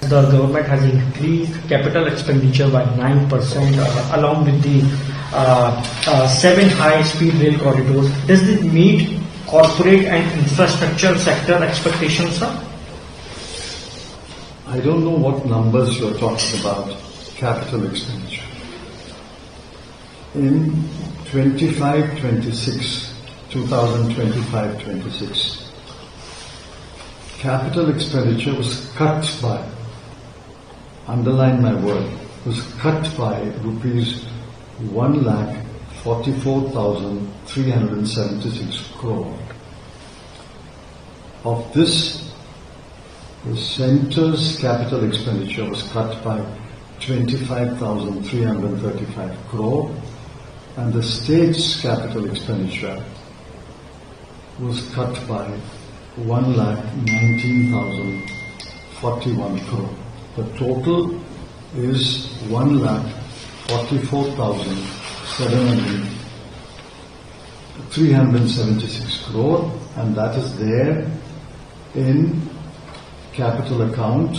the government has increased capital expenditure by 9% along with the 7 high-speed rail corridors. Does this meet corporate and infrastructure sector expectations, sir? I don't know what numbers you're talking about, capital expenditure. In 2025-26, capital expenditure was cut by, underline my word, was cut by rupees 1,44,376 crore. Of this, the centre's capital expenditure was cut by 25,335 crore and the state's capital expenditure was cut by 1,19,041 crore. The total is 1,44,376 crore, and that is there in capital account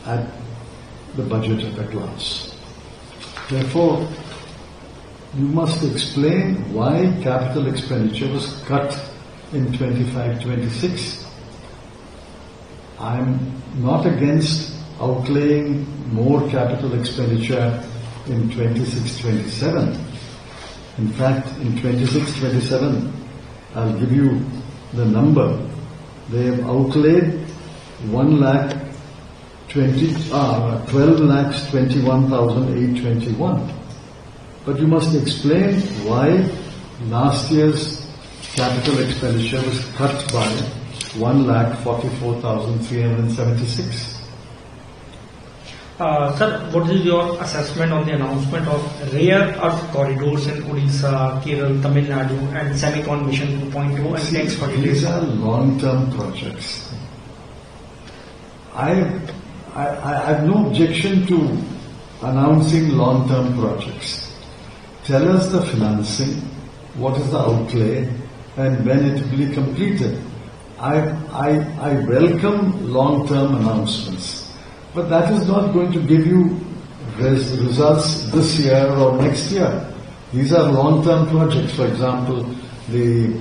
at the budget at a glance. Therefore, you must explain why capital expenditure was cut in 25-26. I'm not against outlaying more capital expenditure in 26-27. In fact, in 26-27, I'll give you the number. They have outlaid 12,21,821. But you must explain why last year's capital expenditure was cut by 1,44,376. Sir, what is your assessment on the announcement of rare earth corridors in Odisha, Kerala, Tamil Nadu and Semicon Mission 2.0 and next corridors? These are long-term projects. I have no objection to announcing long-term projects. Tell us the financing, what is the outlay, and when it will be completed. I welcome long-term announcements, but that is not going to give you results this year or next year. These are long-term projects. For example, the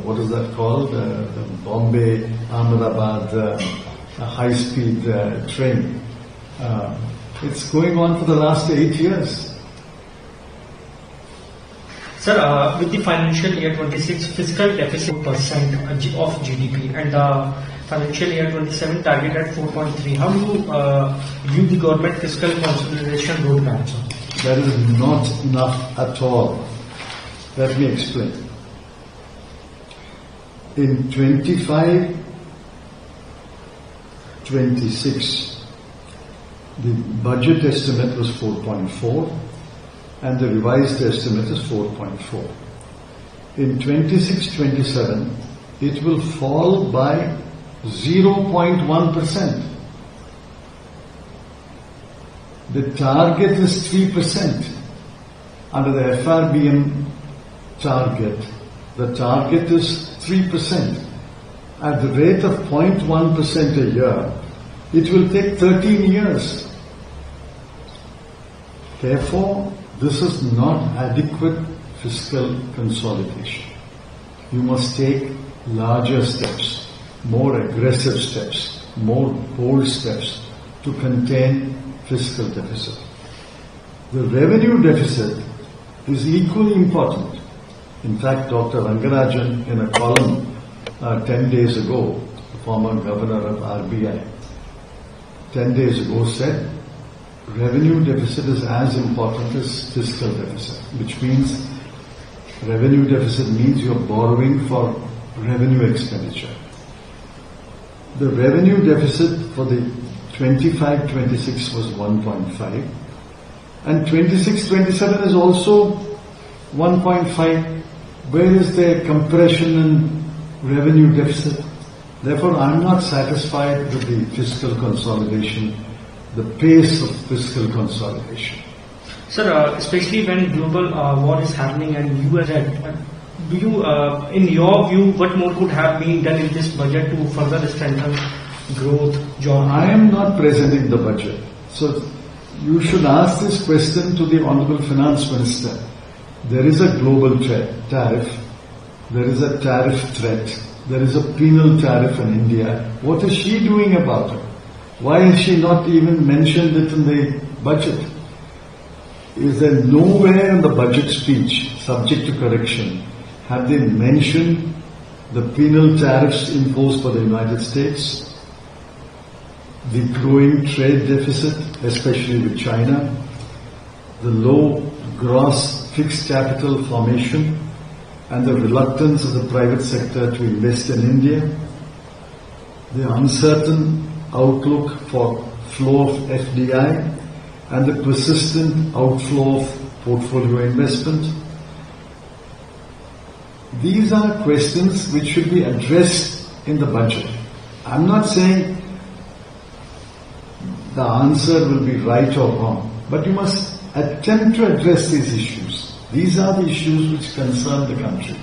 what is that called? The Bombay Ahmedabad high-speed train. It's going on for the last 8 years. Sir, with the financial year 26 fiscal deficit percent of GDP and the financial year 27 target at 4.3, how do you view the government fiscal consolidation roadmap, sir? That is not enough at all. Let me explain. In 25-26, the budget estimate was 4.4 and the revised estimate is 4.4. In 26-27, it will fall by 0.1%. The target is 3%. Under the FRBM target, the target is 3%. At the rate of 0.1% a year, it will take 13 years. Therefore, this is not adequate fiscal consolidation. You must take larger steps, more aggressive steps, more bold steps to contain fiscal deficit. The revenue deficit is equally important. In fact, Dr. Rangarajan, in a column 10 days ago, the former governor of RBI, 10 days ago said, revenue deficit is as important as fiscal deficit, which means revenue deficit means you're borrowing for revenue expenditure. The revenue deficit for the 25-26 was 1.5 and 26-27 is also 1.5. Where is the compression in revenue deficit? Therefore, I'm not satisfied with the fiscal consolidation, the pace of fiscal consolidation. Sir, especially when global war is happening and US, do you, in your view, what more could have been done in this budget to further strengthen growth, job? I am not presenting the budget. So you should ask this question to the Honorable Finance Minister. There is a global tariff. There is a tariff threat. There is a penal tariff in India. What is she doing about it? Why has she not even mentioned it in the budget? Is there nowhere in the budget speech, subject to correction, have they mentioned the penal tariffs imposed by the United States, the growing trade deficit, especially with China, the low gross fixed capital formation, and the reluctance of the private sector to invest in India, the uncertain outlook for flow of FDI, and the persistent outflow of portfolio investment. These are questions which should be addressed in the budget. I'm not saying the answer will be right or wrong, but you must attempt to address these issues. These are the issues which concern the country.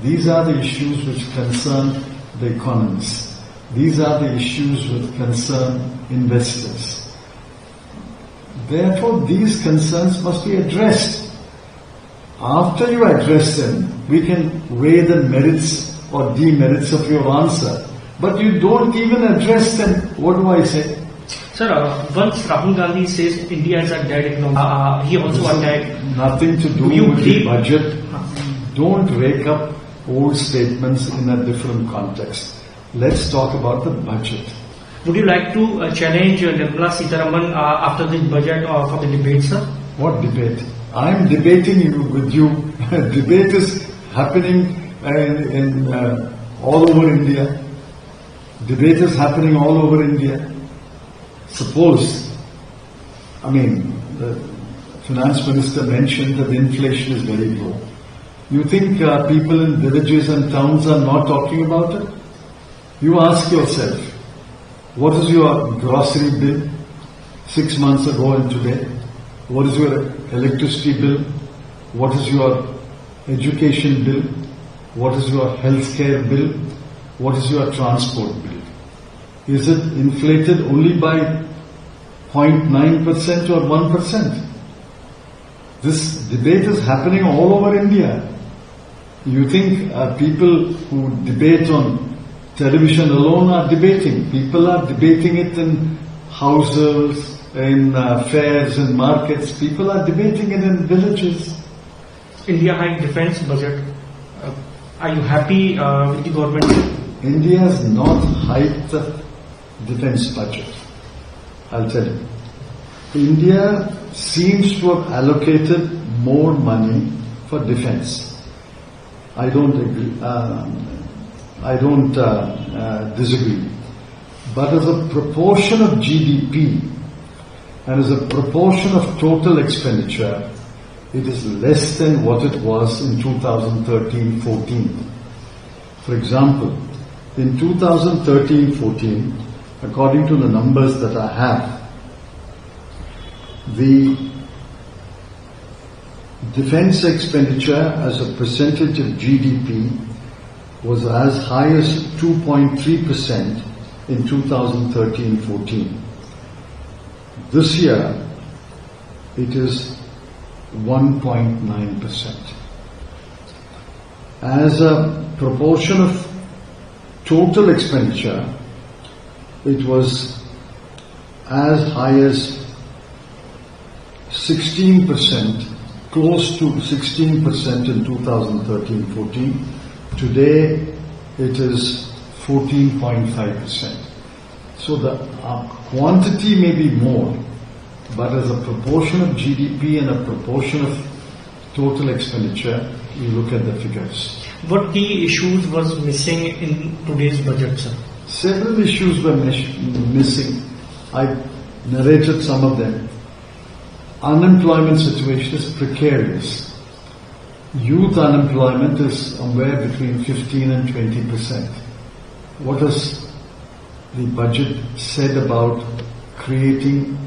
These are the issues which concern the economists. These are the issues which concern investors. Therefore, these concerns must be addressed. After you address them, we can weigh the merits or demerits of your answer. But you don't even address them. What do I say? Sir, once Rahul Gandhi says India is a dead economy, he also attacked. Nothing to do with the budget. Don't rake up old statements in a different context. Let's talk about the budget. Would you like to challenge Nirmala Sitharaman after this budget or for the debate, sir? What debate? I am debating with you. Debate is happening in all over India. Debate is happening all over India. Suppose, the finance minister mentioned that the inflation is very low. You think people in villages and towns are not talking about it? You ask yourself, what is your grocery bill 6 months ago and today? What is your electricity bill? What is your education bill? What is your healthcare bill? What is your transport bill? Is it inflated only by 0.9% or 1%? This debate is happening all over India. You think people who debate on television alone are debating? People are debating it in houses, in fairs, in markets. People are debating it in villages. India high defense budget. Are you happy with the government? India has not hiked the defense budget. I'll tell you. India seems to have allocated more money for defense. I don't agree. I don't disagree. But as a proportion of GDP and as a proportion of total expenditure, it is less than what it was in 2013-14. For example, in 2013-14, according to the numbers that I have, the defense expenditure as a percentage of GDP was as high as 2.3% in 2013-14. This year, it is 1.9%. As a proportion of total expenditure, it was as high as 16%, close to 16% in 2013-14. Today, it is 14.5%. So the quantity may be more, but as a proportion of GDP and a proportion of total expenditure, you look at the figures. What key issues was missing in today's budget, sir? Several issues were missing. I narrated some of them. Unemployment situation is precarious. Youth unemployment is somewhere between 15 and 20%. What has the budget said about creating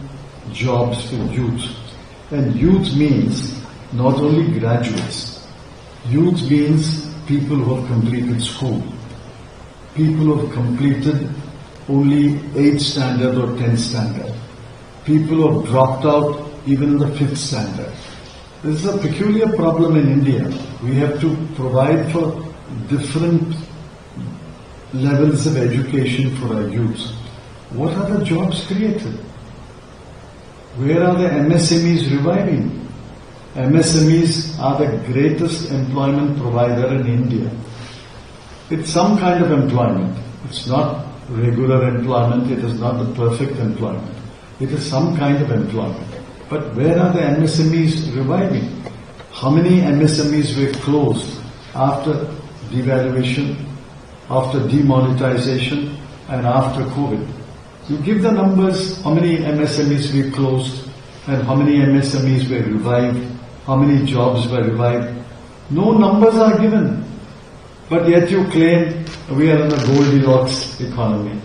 jobs for youth? And youth means not only graduates. Youth means people who have completed school, people who have completed only 8th standard or 10th standard. People who have dropped out even in the 5th standard. This is a peculiar problem in India. We have to provide for different levels of education for our youth. What are the jobs created? Where are the MSMEs reviving? MSMEs are the greatest employment provider in India. It's some kind of employment. It's not regular employment. It is not the perfect employment. It is some kind of employment. But where are the MSMEs reviving? How many MSMEs were closed after devaluation, after demonetization, and after COVID? You give the numbers, how many MSMEs were closed, and how many MSMEs were revived, how many jobs were revived. No numbers are given. But yet you claim we are in a Goldilocks economy.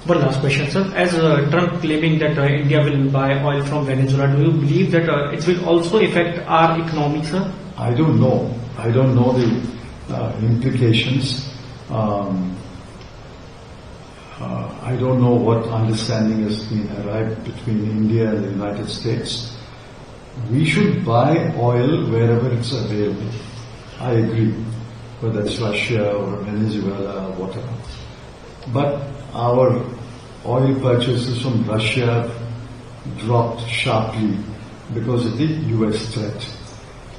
One last question, sir. As Trump claiming that India will buy oil from Venezuela, do you believe that it will also affect our economy, sir? I don't know. I don't know the implications. I don't know what understanding has been arrived between India and the United States. We should buy oil wherever it's available. I agree, whether it's Russia or Venezuela or whatever. But our oil purchases from Russia dropped sharply because of the US threat.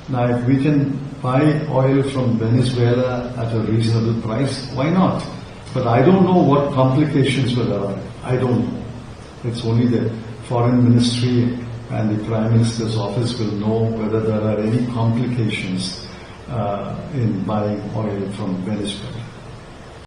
Now, if we can buy oil from Venezuela at a reasonable price, why not? But I don't know what complications will arise. I don't know. It's only the Foreign Ministry and the Prime Minister's office will know whether there are any complications in buying oil from Venezuela.